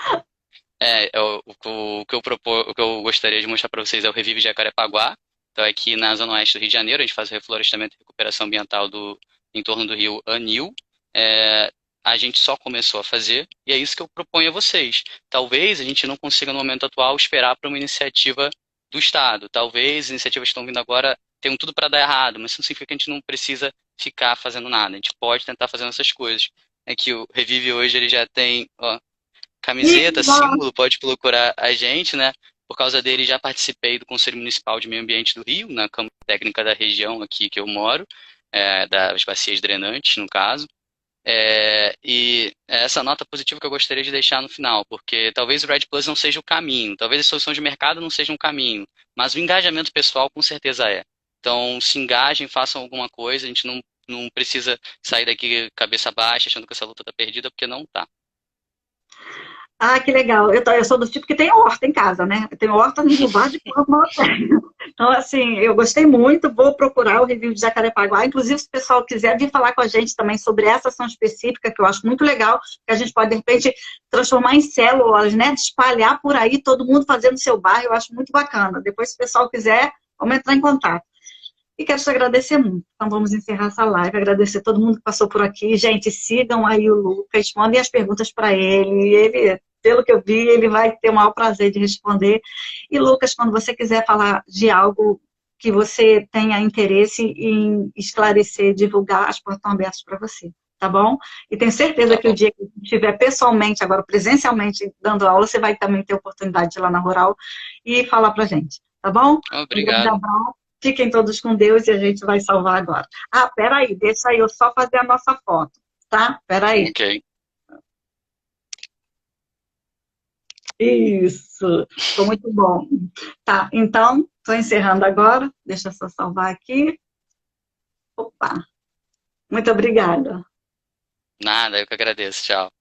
O que eu gostaria de mostrar para vocês é o Revive Jacarepaguá. Então, aqui na Zona Oeste do Rio de Janeiro, a gente faz o reflorestamento e recuperação ambiental em torno do rio Anil. A gente só começou a fazer, e é isso que eu proponho a vocês. Talvez a gente não consiga, no momento atual, esperar para uma iniciativa do Estado. Talvez as iniciativas que estão vindo agora tenham tudo para dar errado, mas isso não significa que a gente não precisa ficar fazendo nada. A gente pode tentar fazendo essas coisas. Que o Revive hoje ele já tem camiseta, símbolo, pode procurar a gente, né? Por causa dele, já participei do Conselho Municipal de Meio Ambiente do Rio, na Câmara Técnica da região aqui que eu moro, das bacias drenantes, no caso. E essa nota positiva que eu gostaria de deixar no final, porque talvez o Red Plus não seja o caminho, talvez as soluções de mercado não sejam o caminho, mas o engajamento pessoal com certeza é. Então, se engajem, façam alguma coisa, a gente não precisa sair daqui cabeça baixa, achando que essa luta está perdida, porque não está. Ah, que legal. Eu sou do tipo que tem horta em casa, né? Eu tenho horta no lugar de planta. Então, assim, eu gostei muito, vou procurar o Review de Jacarepaguá. Inclusive, se o pessoal quiser vir falar com a gente também sobre essa ação específica, que eu acho muito legal, que a gente pode, de repente, transformar em células, né? Espalhar por aí, todo mundo fazendo seu bairro, eu acho muito bacana. Depois, se o pessoal quiser, vamos entrar em contato. E quero te agradecer muito. Então, vamos encerrar essa live. Agradecer a todo mundo que passou por aqui. Gente, sigam aí o Lucas, mandem as perguntas para ele. Ele, pelo que eu vi, ele vai ter o maior prazer de responder. E, Lucas, quando você quiser falar de algo que você tenha interesse em esclarecer, divulgar, as portas estão abertas para você. tá bom? E tenho certeza Tá que o bom. dia que você estiver pessoalmente, agora presencialmente, dando aula, você vai também ter oportunidade de ir lá na Rural e falar pra gente, tá bom? Um grande Obrigado. abraço, fiquem todos com Deus e a gente vai salvar agora. Ah, peraí, deixa eu só fazer a nossa foto, tá? Peraí. Ok. Isso, ficou muito bom. Tá, então, estou encerrando agora, deixa eu só salvar aqui. Opa, muito obrigada. Nada, eu que agradeço. Tchau.